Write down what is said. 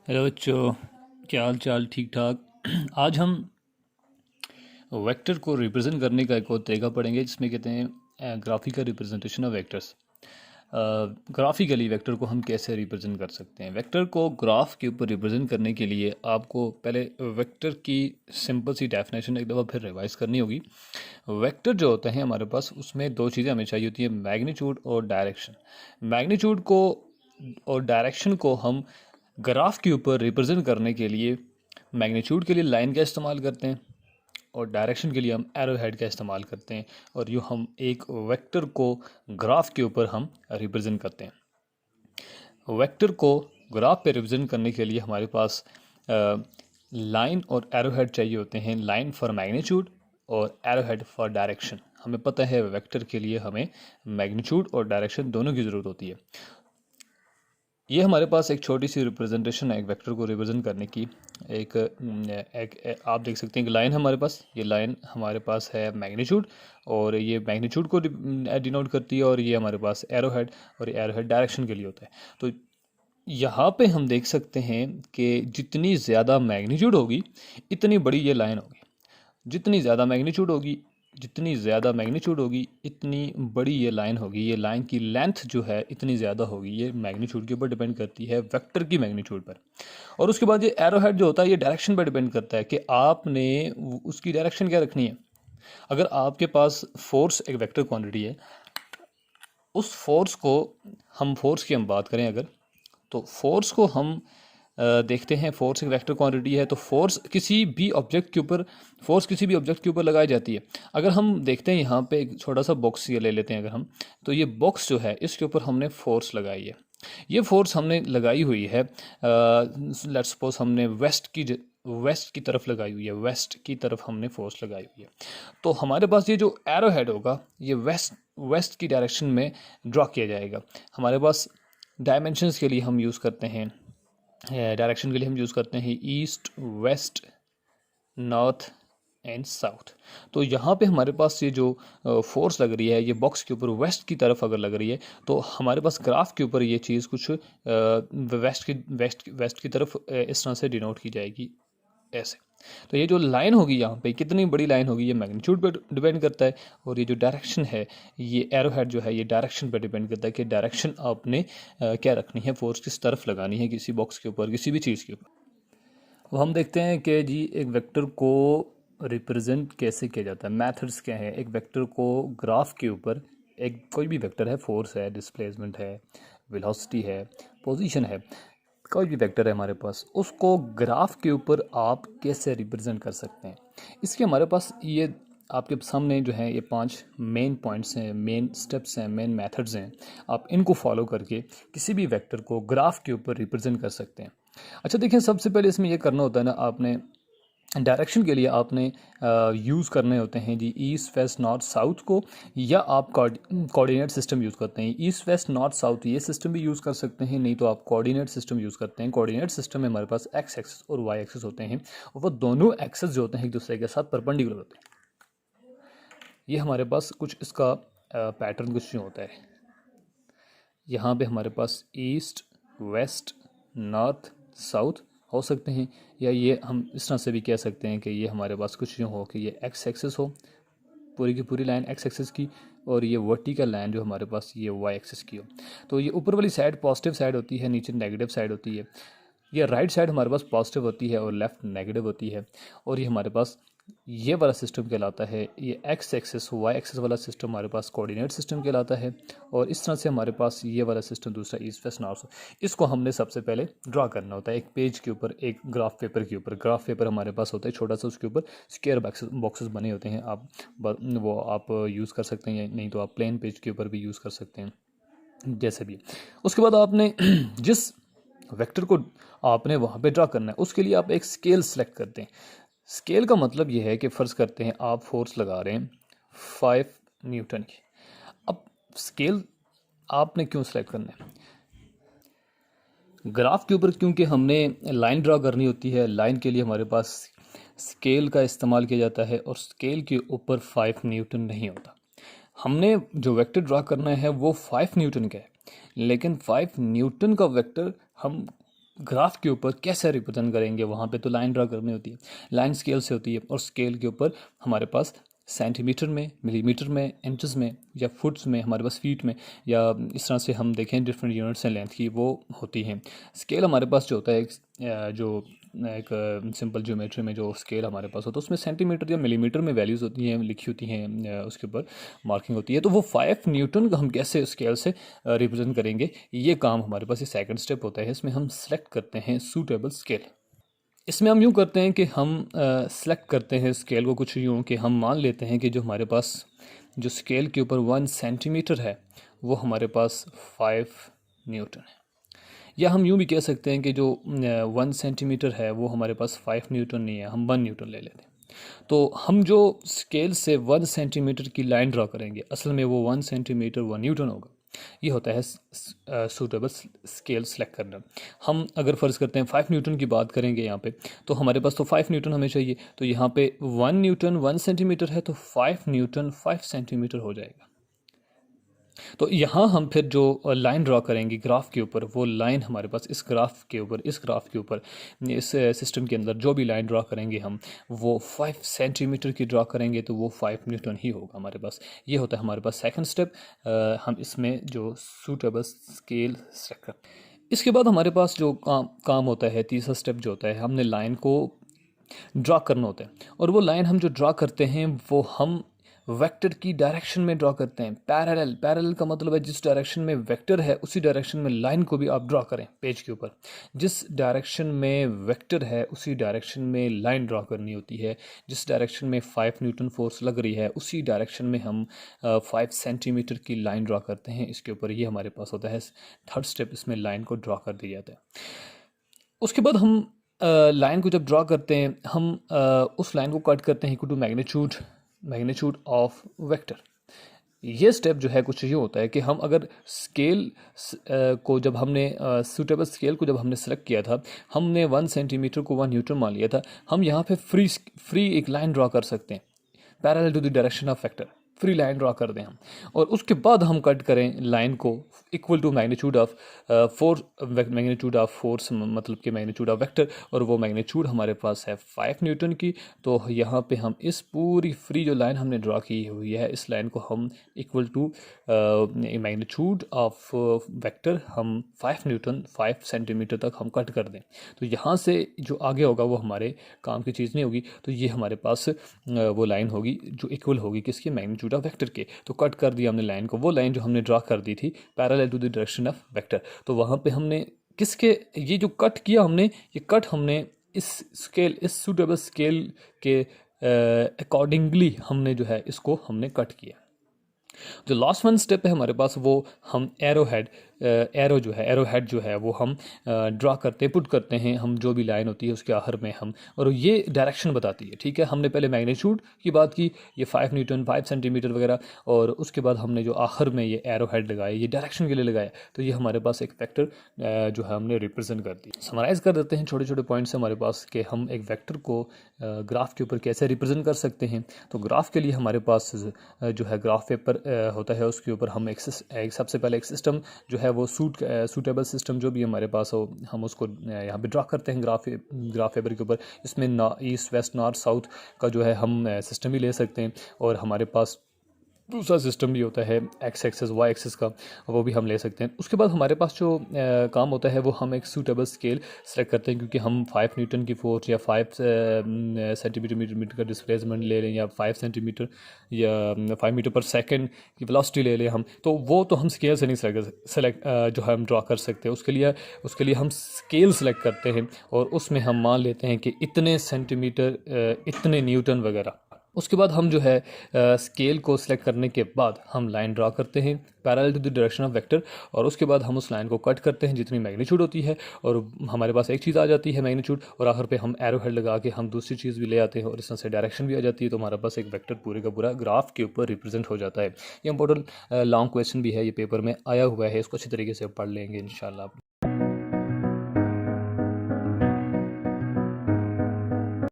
Hello बच्चों, क्या हाल चाल? ठीक ठाक। आज हम वेक्टर को रिप्रेजेंट करने का एक और तरीका पढ़ेंगे जिसमें कहते हैं graphical representation of vectors. Graphically vector को हम कैसे रिप्रेजेंट कर सकते हैं? वेक्टर को ग्राफ के ऊपर रिप्रेजेंट करने के लिए आपको पहले वेक्टर की सिंपल सी डेफिनेशन एक दफ़ा फिर रिवाइज करनी होगी। वेक्टर जो होते हैं हमारे पास, उसमें दो चीज़ें हमें चाहिए होती है, मैग्नीट्यूड और डायरेक्शन। मैग्नीट्यूड को और डायरेक्शन को हम ग्राफ के ऊपर रिप्रेजेंट करने के लिए मैग्नीट्यूड के लिए लाइन का इस्तेमाल करते हैं और डायरेक्शन के लिए हम एरो हेड का इस्तेमाल करते हैं, और यूँ हम एक वेक्टर को ग्राफ के ऊपर हम रिप्रेजेंट करते हैं। वेक्टर को ग्राफ पे रिप्रेजेंट करने के लिए हमारे पास लाइन और एरो हेड चाहिए होते हैं। लाइन फॉर मैग्नीट्यूड और एरो हेड फॉर डायरेक्शन। हमें पता है वेक्टर के लिए हमें मैग्नीट्यूड और डायरेक्शन दोनों की ज़रूरत होती है। ये हमारे पास एक छोटी सी रिप्रेजेंटेशन है एक वेक्टर को रिप्रेजेंट करने की। एक आप देख सकते हैं कि लाइन हमारे पास, ये लाइन हमारे पास है मैग्नीट्यूड, और ये मैग्नीट्यूड को डिनोट करती है, और ये हमारे पास एरो हेड, और ये एरो हेड डायरेक्शन के लिए होता है। तो यहाँ पे हम देख सकते हैं कि जितनी ज़्यादा मैग्नीट्यूड होगी इतनी बड़ी ये लाइन होगी। जितनी ज़्यादा मैग्नीट्यूड होगी इतनी बड़ी ये लाइन होगी। ये लाइन की लेंथ जो है इतनी ज़्यादा होगी। ये मैग्नीट्यूड के ऊपर डिपेंड करती है, वेक्टर की मैग्नीट्यूड पर। और उसके बाद ये एरो हेड जो होता है ये डायरेक्शन पर डिपेंड करता है कि आपने उसकी डायरेक्शन क्या रखनी है। अगर आपके पास फोर्स एक वेक्टर क्वांटिटी है, उस फोर्स को फोर्स की हम बात करें अगर, तो फोर्स को हम देखते हैं, फोर्स एक वेक्टर क्वांटिटी है, तो फोर्स किसी भी ऑब्जेक्ट के ऊपर लगाई जाती है। अगर हम देखते हैं यहाँ पे एक छोटा सा बॉक्स ये ले लेते हैं अगर हम, तो ये बॉक्स जो है इसके ऊपर हमने फोर्स लगाई है। ये फोर्स हमने लगाई हुई है, लेट्स सपोज हमने वेस्ट की तरफ लगाई हुई है, वेस्ट की तरफ हमने फोर्स लगाई हुई है। तो हमारे पास ये जो एरो हेड होगा ये वेस्ट की डायरेक्शन में ड्रॉ किया जाएगा। हमारे पास डायमेंशंस के लिए हम यूज़ करते हैं, डायरेक्शन के लिए हम यूज़ करते हैं east, west, north and south. तो यहाँ पे हमारे पास ये जो फोर्स लग रही है ये बॉक्स के ऊपर वेस्ट की तरफ अगर लग रही है, तो हमारे पास ग्राफ के ऊपर ये चीज़ कुछ वेस्ट की तरफ इस तरह से डिनोट की जाएगी, ऐसे। तो ये जो लाइन होगी यहाँ पे कितनी बड़ी लाइन होगी ये मैग्नीट्यूड पर डिपेंड करता है, और ये जो डायरेक्शन है, ये एरो हेड जो है ये डायरेक्शन पर डिपेंड करता है कि डायरेक्शन आपने क्या रखनी है, फोर्स किस तरफ लगानी है किसी बॉक्स के ऊपर, किसी भी चीज़ के ऊपर। अब हम देखते हैं कि जी एक वेक्टर को रिप्रेजेंट कैसे किया जाता है, मेथड्स क्या है एक वेक्टर को ग्राफ के ऊपर। एक कोई भी वेक्टर है, फोर्स है, डिस्प्लेसमेंट है, वेलोसिटी है, पोजीशन है, कोई भी वेक्टर है हमारे पास, उसको ग्राफ के ऊपर आप कैसे रिप्रेजेंट कर सकते हैं। इसके हमारे पास ये आपके सामने जो है ये 5 मेन पॉइंट्स हैं, मेन स्टेप्स हैं, मेन मेथड्स हैं। आप इनको फॉलो करके किसी भी वेक्टर को ग्राफ के ऊपर रिप्रेजेंट कर सकते हैं। अच्छा देखिए, सबसे पहले इसमें ये करना होता है ना, आपने डायरेक्शन के लिए आपने यूज़ करने होते हैं जी ईस्ट, वेस्ट, नॉर्थ, साउथ को, या आप कोऑर्डिनेट सिस्टम यूज़ करते हैं। ईस्ट, वेस्ट, नॉर्थ, साउथ ये सिस्टम भी यूज़ कर सकते हैं, नहीं तो आप कोऑर्डिनेट सिस्टम यूज़ करते हैं। कोऑर्डिनेट सिस्टम में हमारे पास एक्स एक्सिस और वाई एक्सिस होते हैं, और वो दोनों एक्सेस जो होते हैं एक दूसरे के साथ परपेंडिकुलर होते हैं। ये हमारे पास कुछ इसका पैटर्न कुछ यूँ होता है। यहाँ पे हमारे पास ईस्ट, वेस्ट, नॉर्थ, साउथ हो सकते हैं, या ये हम इस तरह से भी कह सकते हैं कि ये हमारे पास कुछ यूँ हो कि ये एक्स एक्सिस हो, पूरी की पूरी लाइन एक्स एक्सिस की, और ये वर्टिकल लाइन जो हमारे पास ये वाई एक्सिस की हो। तो ये ऊपर वाली साइड पॉजिटिव साइड होती है, नीचे नेगेटिव साइड होती है। ये राइट साइड हमारे पास पॉजिटिव होती है और लेफ़्ट नेगेटिव होती है। और ये हमारे पास ये वाला सिस्टम कहलाता है, ये एक्स एक्सिस वाई एक्सिस वाला सिस्टम हमारे पास कोऑर्डिनेट सिस्टम कहलाता है। और इस तरह से हमारे पास ये वाला सिस्टम दूसरा ईस्ट, वेस्ट, नॉर्थ, इसको हमने सबसे पहले ड्रा करना होता है एक पेज के ऊपर, एक ग्राफ पेपर के ऊपर। ग्राफ पेपर हमारे पास होता है छोटा सा, उसके ऊपर स्क्वायर बॉक्सेस बने होते हैं। वो आप यूज़ कर सकते हैं, नहीं तो आप प्लेन पेज के ऊपर भी यूज़ कर सकते हैं, जैसे भी। उसके बाद आपने जिस वेक्टर को आपने वहाँ पे ड्रा करना है उसके लिए आप एक स्केल सेलेक्ट करते हैं। स्केल का मतलब ये है कि फ़र्ज़ करते हैं आप फोर्स लगा रहे हैं 5 न्यूटन की। अब स्केल आपने क्यों सेलेक्ट करना है ग्राफ के ऊपर? क्योंकि हमने लाइन ड्रा करनी होती है। लाइन के लिए हमारे पास स्केल का इस्तेमाल किया जाता है, और स्केल के ऊपर 5 न्यूटन नहीं होता। हमने जो वेक्टर ड्रा करना है वो 5 न्यूटन का है, लेकिन 5 न्यूटन का वेक्टर हम ग्राफ के ऊपर कैसे रिप्रेजेंट करेंगे, वहाँ पे तो लाइन ड्रा करनी होती है, लाइन स्केल से होती है, और स्केल के ऊपर हमारे पास सेंटीमीटर में, मिलीमीटर में, इंचेस में, या फुट्स में, हमारे पास फीट में, या इस तरह से हम देखें डिफरेंट यूनिट्स हैं लेंथ की, वो होती हैं। स्केल हमारे पास जो होता है जो एक सिंपल ज्योमेट्री में जो स्केल हमारे पास होता है उसमें सेंटीमीटर या मिलीमीटर में वैल्यूज़ होती हैं, लिखी होती हैं, उसके ऊपर मार्किंग होती है। तो वो 5 न्यूटन का हम कैसे स्केल से रिप्रेजेंट करेंगे, ये काम हमारे पास ये सेकंड स्टेप होता है। इसमें हम सेलेक्ट करते हैं सूटेबल स्केल। इसमें हम यूँ करते हैं कि हम सेलेक्ट करते हैं स्केल को कुछ यूँ कि हम मान लेते हैं कि जो हमारे पास जो स्केल के ऊपर 1 सेंटीमीटर है वो हमारे पास 5 न्यूटन है। या हम यूँ भी कह सकते हैं कि जो 1 सेंटीमीटर है वो हमारे पास 5 न्यूटन नहीं है, हम 1 न्यूटन ले लेते हैं। तो हम जो स्केल से 1 सेंटीमीटर की लाइन ड्रा करेंगे, असल में वो 1 सेंटीमीटर 1 न्यूटन होगा। ये होता है सूटेबल स्केल सेलेक्ट करना। हम अगर फ़र्ज़ करते हैं 5 न्यूटन की बात करेंगे यहाँ पे, तो हमारे पास तो 5 न्यूटन हमें चाहिए, तो यहाँ पे 1 न्यूटन 1 सेंटीमीटर है, तो 5 न्यूटन 5 सेंटीमीटर हो जाएगा। तो यहाँ हम फिर जो लाइन ड्रा करेंगे ग्राफ के ऊपर, वो लाइन हमारे पास इस ग्राफ के ऊपर इस सिस्टम के अंदर जो भी लाइन ड्रा करेंगे हम, वो 5 सेंटीमीटर की ड्रा करेंगे, तो वो 5 न्यूटन ही होगा हमारे पास। ये होता है हमारे पास सेकंड स्टेप। हम इसमें जो सूटेबल स्केल सेलेक्ट करते। इसके बाद हमारे पास जो काम होता है, तीसरा स्टेप जो होता है, हमने लाइन को ड्रा करना होता है, और वो लाइन हम जो ड्रा करते हैं वो हम वेक्टर की डायरेक्शन में ड्रा करते हैं। पैरेलल का मतलब है जिस डायरेक्शन में वेक्टर है उसी डायरेक्शन में लाइन को भी आप ड्रा करें पेज के ऊपर। जिस डायरेक्शन में वेक्टर है उसी डायरेक्शन में लाइन ड्रा करनी होती है। जिस डायरेक्शन में 5 न्यूटन फोर्स लग रही है उसी डायरेक्शन में हम 5 सेंटीमीटर की लाइन ड्रा करते हैं इसके ऊपर। ये हमारे पास होता है थर्ड स्टेप, इसमें लाइन को ड्रा कर दिया जाता है। उसके बाद हम लाइन को जब ड्रा करते हैं, हम उस लाइन को कट करते हैं equal to magnitude of vector. ये स्टेप जो है कुछ ये होता है कि हम अगर स्केल को जब हमने सूटेबल स्केल को जब हमने सेलेक्ट किया था, हमने 1 सेंटीमीटर को 1 न्यूटन मान लिया था, हम यहाँ पे फ्री एक लाइन ड्रा कर सकते हैं parallel to the direction of vector. Free line draw कर दें हम, और उसके बाद हम कट करें लाइन को equal to magnitude of force, मतलब कि मैग्नीट्यूड ऑफ वेक्टर, और वो मैग्नीट्यूड हमारे पास है 5 न्यूटन की। तो यहाँ पे हम इस पूरी फ्री जो लाइन हमने ड्रा की हुई है, इस लाइन को हम equal to magnitude of vector हम 5 न्यूटन 5 सेंटीमीटर तक हम कट कर दें। तो यहाँ से जो आगे होगा वो हमारे काम की चीज़ नहीं होगी। तो ये हमारे पास वो लाइन होगी जो इक्वल होगी किसकी, मैग्नीट्यूड ऑफ वेक्टर के। तो कट कर दिया हमने लाइन को, वो लाइन जो हमने ड्रा कर दी थी parallel to the direction of vector. तो वहाँ पे हमने किसके, ये जो कट किया हमने, ये कट हमने इस सूटेबल स्केल के अकॉर्डिंगली हमने जो है इसको हमने कट किया। जो लास्ट वन स्टेप है हमारे पास, वो हम एरो हेड जो है वो हम ड्रा करते पुट करते हैं हम, जो भी लाइन होती है उसके आखिर में हम, और ये डायरेक्शन बताती है। ठीक है, हमने पहले मैग्नीट्यूड की बात की, ये 5 न्यूटन 5 सेंटीमीटर वगैरह, और उसके बाद हमने जो आखिर में ये एरो हेड लगाए, ये डायरेक्शन के लिए लगाया। तो ये हमारे पास एक वेक्टर जो है हमने रिप्रेजेंट कर दी। समराइज़ कर देते हैं छोटे छोटे पॉइंट्स हमारे पास कि हम एक वेक्टर को ग्राफ के ऊपर कैसे रिप्रेजेंट कर सकते हैं। तो ग्राफ के लिए हमारे पास जो है ग्राफ पेपर होता है, उसके ऊपर हम एक सबसे पहले एक सिस्टम जो है वो सूटेबल सिस्टम जो भी हमारे पास हो, हम उसको यहाँ पे ड्रा करते हैं ग्राफ पेपर के ऊपर। इसमें ईस्ट वेस्ट नॉर्थ साउथ का जो है हम सिस्टम भी ले सकते हैं, और हमारे पास दूसरा सिस्टम भी होता है एक्स एक्सेस वाई एक्सेस का, वो भी हम ले सकते हैं। उसके बाद हमारे पास जो काम होता है वो हम एक सूटेबल स्केल सेलेक्ट करते हैं, क्योंकि हम 5 न्यूटन की फोर्स या 5 सेंटीमीटर का डिस्प्लेसमेंट ले लें, या 5 सेंटीमीटर या 5 मीटर पर सेकंड की वेलोसिटी ले लें हम, तो वो तो हम स्केल से नहीं सेलेक्ट जो हम ड्रा कर सकते हैं। उसके लिए हम स्केल सेलेक्ट करते हैं, और उसमें हम मान लेते हैं कि इतने सेंटीमीटर इतने न्यूटन वगैरह। उसके बाद हम जो है स्केल को सिलेक्ट करने के बाद हम लाइन ड्रा करते हैं parallel to the direction of vector, और उसके बाद हम उस लाइन को कट करते हैं जितनी मैग्नीट्यूड होती है, और हमारे पास एक चीज़ आ जाती है मैग्नीट्यूड, और आखिर पे हम एरो हेड लगा के हम दूसरी चीज़ भी ले आते हैं, और इस तरह से डायरेक्शन भी आ जाती है। तो हमारे पास एक वेक्टर पूरे का पूरा ग्राफ के ऊपर रिप्रेजेंट हो जाता है। ये इंपॉर्टेंट लॉन्ग क्वेश्चन भी है, ये पेपर में आया हुआ है, इसको अच्छी तरीके से पढ़ लेंगे इंशाल्लाह।